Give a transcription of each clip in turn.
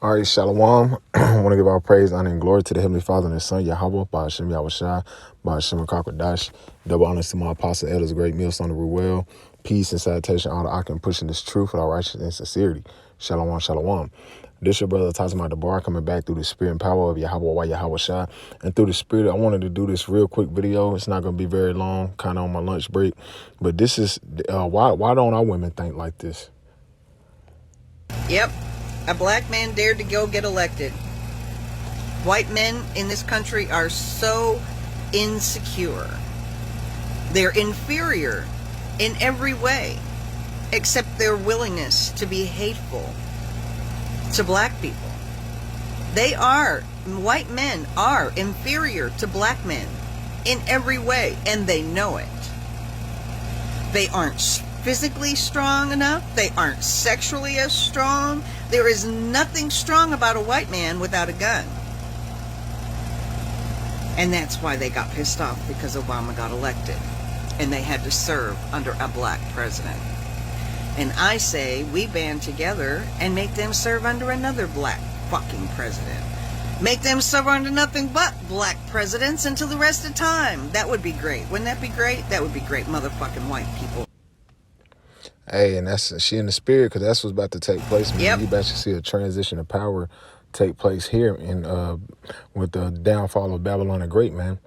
All right, Shalom. I want to give our praise, honor, and glory to the Heavenly Father and His Son, Yahweh, by Hashem Yahushua, by Hashem Kakwadash. Double honors to my apostle, elders, great meals on the Ruel. Peace and salutation, all the I can pushing this truth with all righteousness and sincerity. Shalom, shalom. This your brother Tazima Debar coming back through the spirit and power of Yahweh Yahushua. And through the spirit, I wanted to do this real quick video. It's not going to be very long, kind of on my lunch break. But this is, why don't our women think like this? Yep. A black man dared to go get elected. White men in this country are so insecure. They're inferior in every way, except their willingness to be hateful to black people. White men are inferior to black men in every way, and they know it. They aren't physically strong enough. They aren't sexually as strong. There is nothing strong about a white man without a gun. And that's why they got pissed off, because Obama got elected and they had to serve under a black president. And I say we band together and make them serve under another black fucking president. Make them serve under nothing but black presidents until the rest of time. That would be great. Wouldn't that be great? That would be great, motherfucking white people. Hey, and that's she in the spirit, because that's what's about to take place. Man. Yep. You about to see a transition of power take place here in with the downfall of Babylon the Great, man.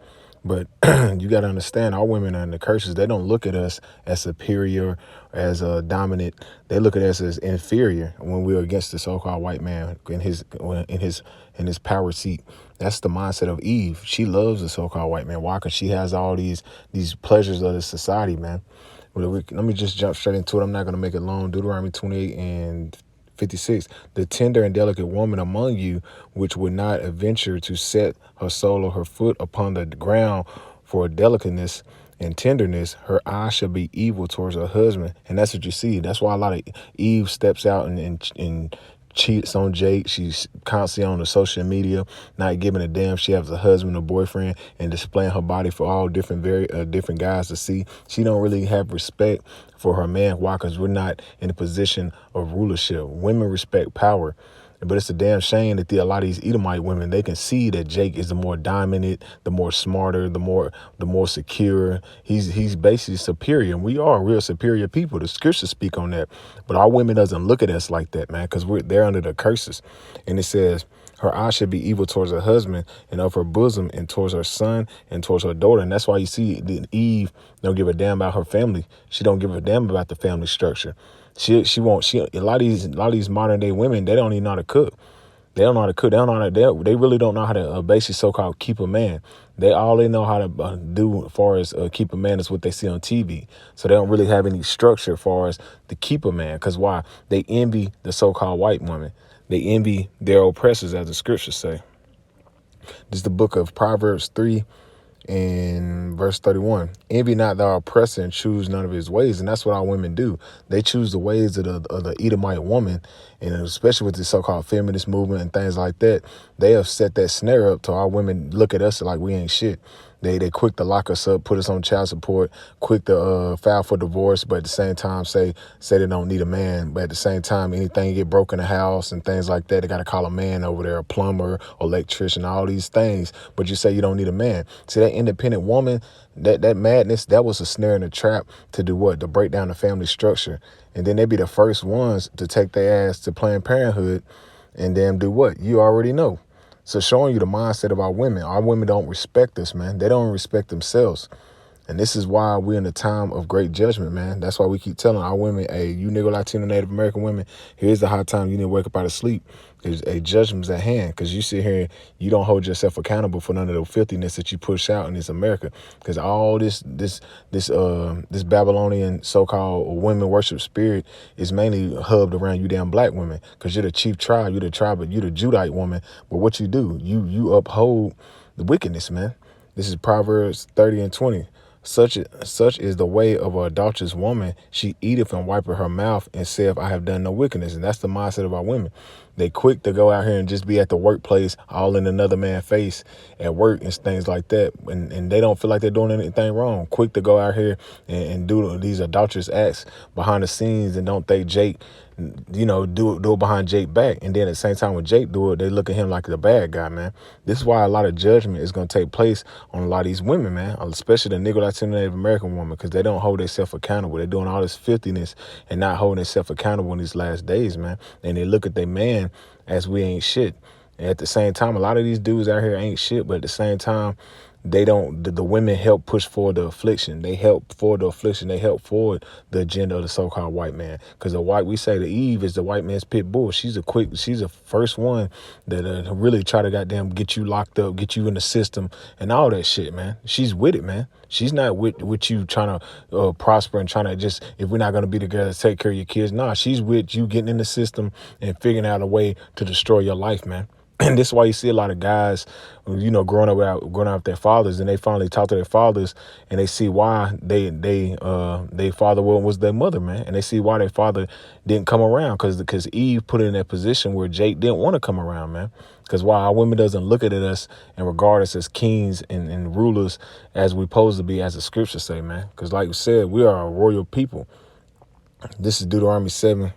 But you got to understand, our women are in the curses. They don't look at us as superior, as dominant. They look at us as inferior when we're against the so-called white man in his power seat. That's the mindset of Eve. She loves the so-called white man. Why? Because she has all these pleasures of this society, man. Let me just jump straight into it. I'm not going to make it long. Deuteronomy 28 and 56. The tender and delicate woman among you, which would not adventure to set her sole or her foot upon the ground for delicateness and tenderness, her eye shall be evil towards her husband. And that's what you see. That's why a lot of Eve steps out and cheats on Jake. She's constantly on the social media, not giving a damn. She has a husband or boyfriend and displaying her body for all different different guys to see. She don't really have respect for her man. Why? Because we're not in a position of rulership. Women respect power. But it's a damn shame that a lot of these Edomite women, they can see that Jake is the more dominant, the more smarter, the more secure. He's basically superior, and we are real superior people. The scriptures speak on that. But our women doesn't look at us like that, man, because they're under the curses. And it says, her eye should be evil towards her husband, and of her bosom, and towards her son, and towards her daughter. And that's why you see Eve don't give a damn about her family. She don't give a damn about the family structure. A lot of these modern day women, they don't even know how to cook. They don't know how to cook. They really don't know how to basically so-called keep a man. All they know how to do as far as keep a man is what they see on TV. So they don't really have any structure as far as to keep a man. Because why? They envy the so-called white woman. They envy their oppressors, as the scriptures say. This is the book of Proverbs 3 and verse 31. Envy not thy oppressor, and choose none of his ways. And that's what our women do. They choose the ways of the Edomite woman, and especially with the so-called feminist movement and things like that. They have set that snare up to our women look at us like we ain't shit. They quick to lock us up, put us on child support, quick to file for divorce, but at the same time say they don't need a man. But at the same time, anything get broken in the house and things like that, they got to call a man over there, a plumber, electrician, all these things. But you say you don't need a man. See, that independent woman, that madness, that was a snare and a trap to do what? To break down the family structure. And then they be the first ones to take their ass to Planned Parenthood and then do what? You already know. So showing you the mindset of our women. Our women don't respect us, man. They don't respect themselves. And this is why we're in a time of great judgment, man. That's why we keep telling our women, hey, you Negro, Latino, Native American women, here's the high time you need to wake up out of sleep. There's a judgment's at hand, because you sit here, you don't hold yourself accountable for none of the filthiness that you push out in this America. Because all this Babylonian so-called women worship spirit is mainly hubbed around you damn black women, because you're the chief tribe, you're the Judite woman. But what you do, you uphold the wickedness, man. This is Proverbs 30 and 20. Such is the way of an adulterous woman. She eateth and wipeth her mouth, and saith, I have done no wickedness. And that's the mindset of our women. They quick to go out here and just be at the workplace, all in another man's face at work and things like that. And they don't feel like they're doing anything wrong. Quick to go out here and do these adulterous acts behind the scenes, and don't think Jake do it behind Jake back. And then at the same time when Jake do it, they look at him like the bad guy, man. This is why a lot of judgment is going to take place on a lot of these women, man, especially the Negro, Latino, Native American woman, because they don't hold themselves accountable. They're doing all this filthiness and not holding themselves accountable in these last days, man. And they look at their man as we ain't shit. And at the same time, a lot of these dudes out here ain't shit, but at the same time, they don't, the women help push forward the affliction. They help forward the affliction. They help forward the agenda of the so-called white man. Because we say the Eve is the white man's pit bull. She's the first one that really try to goddamn get you locked up, get you in the system and all that shit, man. She's with it, man. She's not with you trying to prosper and trying to just, if we're not going to be together, take care of your kids. Nah, she's with you getting in the system and figuring out a way to destroy your life, man. And this is why you see a lot of guys, growing up with their fathers, and they finally talk to their fathers, and they see why they father was their mother, man, and they see why their father didn't come around, because Eve put it in that position where Jake didn't want to come around, man. Because why our women doesn't look at us and regard us as kings and rulers as we supposed to be, as the scriptures say, man. Because like we said, we are a royal people. This is Deuteronomy 7:6,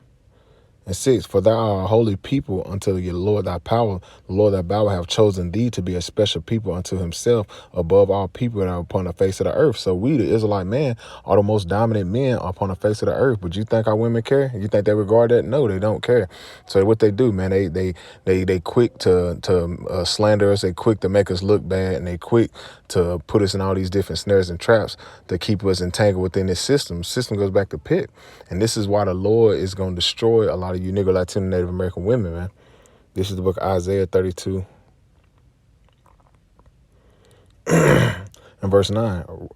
for thou art a holy people unto the Lord thy power. The Lord thy power have chosen thee to be a special people unto himself above all people that are upon the face of the earth. So we, the Israelite man, are the most dominant men upon the face of the earth. But you think our women care? You think they regard that? No, they don't care. So what they do, man, they quick to slander us. They quick to make us look bad, and they quick to put us in all these different snares and traps to keep us entangled within this system. The system goes back to pit. And this is why the Lord is going to destroy a lot of you Negro, Latino, Native American women, man. This is the book of Isaiah 32 and verse 9.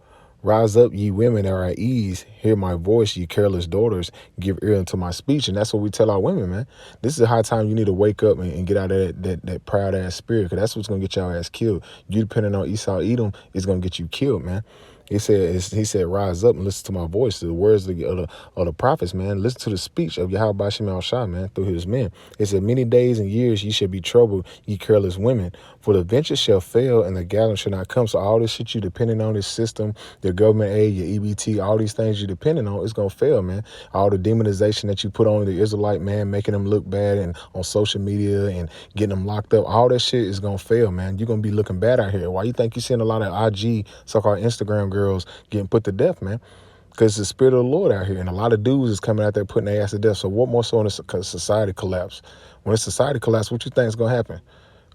Rise up, ye women that are at ease. Hear my voice, ye careless daughters. Give ear unto my speech. And that's what we tell our women, man. This is a high time you need to wake up and get out of that proud-ass spirit, because that's what's going to get your ass killed. You depending on Esau, Edom, is going to get you killed, man. He said, rise up and listen to my voice, to the words of the prophets, man. Listen to the speech of Yahweh Bashim al-Shah, man, through his men. It said, many days and years ye shall be troubled, ye careless women. For the venture shall fail and the gathering shall not come. So all this shit you depending on, this system, your government aid, your EBT, all these things you depending on, it's going to fail, man. All the demonization that you put on the Israelite man, making them look bad and on social media and getting them locked up, all that shit is going to fail, man. You're going to be looking bad out here. Why you think you're seeing a lot of IG, so-called Instagram girls getting put to death, man? Because the spirit of the Lord out here, and a lot of dudes is coming out there putting their ass to death. So what more so in a society collapse? When a society collapse, what you think is going to happen?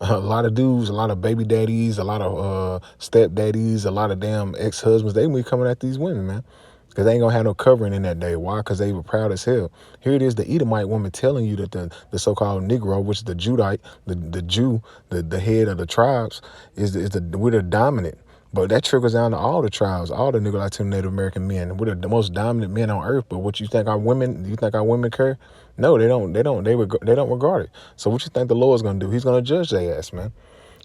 A lot of dudes, a lot of baby daddies, a lot of step daddies, a lot of damn ex-husbands, they be coming at these women, man. Because they ain't going to have no covering in that day. Why? Because they were proud as hell. Here it is, the Edomite woman telling you that the so-called Negro, which is the Judite, the Jew, the head of the tribes, we're the dominant. But that trickles down to all the tribes, all the Negro, Latino, Native American men. We're the most dominant men on earth. But what you think our women care? No, they don't. They don't regard it. So what you think the Lord's going to do? He's going to judge their ass, man.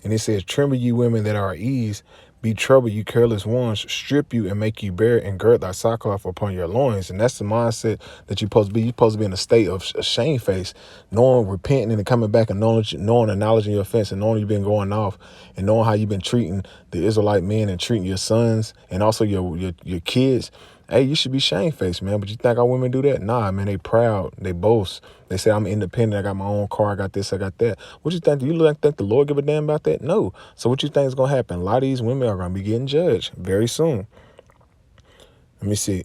And he says, tremble you women that are at ease. Be troubled, you careless ones. Strip you and make you bare, and gird thy sackcloth upon your loins. And that's the mindset that you're supposed to be. You're supposed to be in a state of shamefaced, knowing, repenting, and coming back and knowing, acknowledging your offense, and knowing you've been going off, and knowing how you've been treating the Israelite men and treating your sons and also your kids. Hey, you should be shamefaced, man. But you think our women do that? Nah, man, they proud. They boast. They say, I'm independent. I got my own car. I got this. I got that. What you think? Do you think the Lord give a damn about that? No. So what you think is going to happen? A lot of these women are going to be getting judged very soon. Let me see.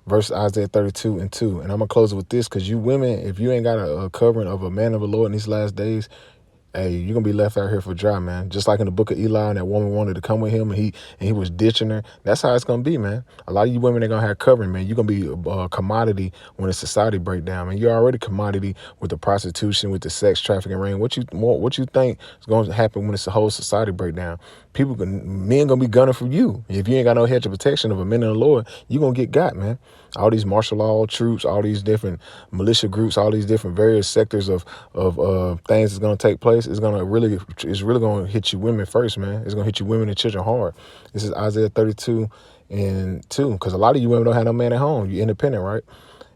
Verse Isaiah 32:2. And I'm going to close it with this, because you women, if you ain't got a covering of a man of the Lord in these last days, hey, you're going to be left out here for dry, man. Just like in the book of Eli, and that woman wanted to come with him, and he was ditching her. That's how it's going to be, man. A lot of you women are going to have covering, man. You're going to be a commodity when the society break down, man. You're already commodity with the prostitution, with the sex trafficking ring. What you think is going to happen when it's the whole society break down? Men going to be gunning for you. If you ain't got no hedge of protection of a men of the Lord, you're going to get got, man. All these martial law troops, all these different militia groups, all these different various sectors of things that's going to take place, it's really going to hit you women first, man. It's going to hit you women and children hard. This is Isaiah 32:2, because a lot of you women don't have no man at home. You're independent, right?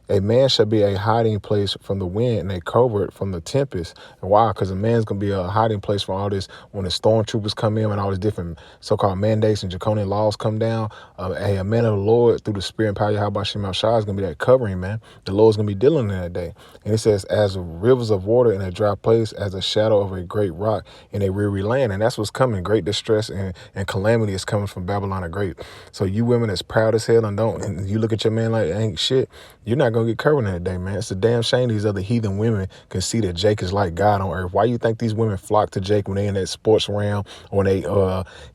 A man shall be a hiding place from the wind and a covert from the tempest. And why? Because a man's going to be a hiding place from all this when the stormtroopers come in and all these different so-called mandates and draconian laws come down. A man of the Lord through the spirit and power of Yahweh Shai is going to be that covering, man. The Lord's going to be dealing in that day. And it says, as rivers of water in a dry place, as a shadow of a great rock in a weary land. And that's what's coming. Great distress and calamity is coming from Babylon the Great. So you women that's proud as hell and you look at your man like ain't shit, you're not going to get covered in that day, man. It's a damn shame these other heathen women can see that Jake is like God on earth. Why you think these women flock to Jake when they in that sports realm, or when they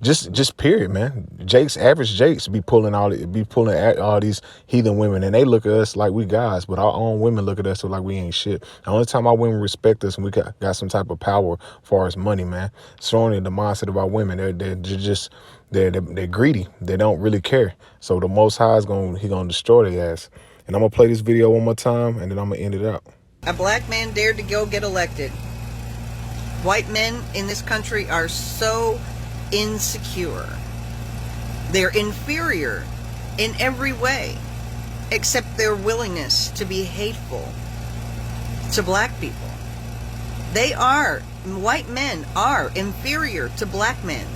just period, man. Average Jakes be pulling at all these heathen women, and they look at us like we guys, but our own women look at us like we ain't shit. The only time our women respect us and we got some type of power as far as money, man. It's only the mindset of our women. They're greedy. They don't really care. So the Most High he gonna destroy their ass. And I'm gonna play this video one more time, and then I'm gonna end it out. A black man dared to go get elected. White men in this country are so insecure. They're inferior in every way, except their willingness to be hateful to black people. White men are inferior to black men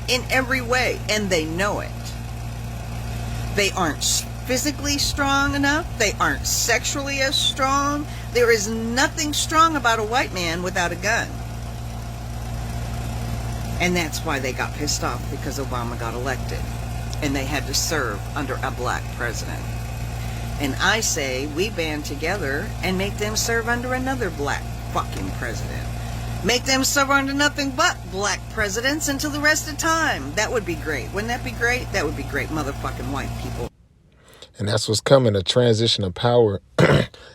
in every way, and they know it. They aren't physically strong enough. They aren't sexually as strong. There is nothing strong about a white man without a gun. And that's why they got pissed off, because Obama got elected and they had to serve under a black president. And I say we band together and make them serve under another black fucking president. Make them serve under nothing but black presidents until the rest of time. That would be great. Wouldn't that be great? That would be great, motherfucking white people. And that's what's coming. A transition of power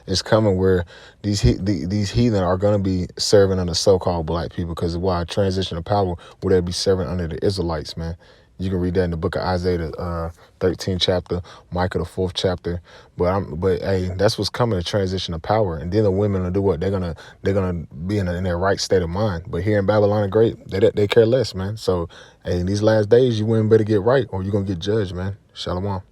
is coming, where these heathen are going to be serving under so-called black people. Because why? A transition of power, where they'll be serving under the Israelites, man. You can read that in the book of Isaiah, the 13th chapter, Micah, the 4th chapter. But hey, that's what's coming, a transition of power. And then the women will do what? They're gonna be in their right state of mind. But here in Babylon the Great, they care less, man. So hey, in these last days, you women better get right, or you're gonna get judged, man. Shalom.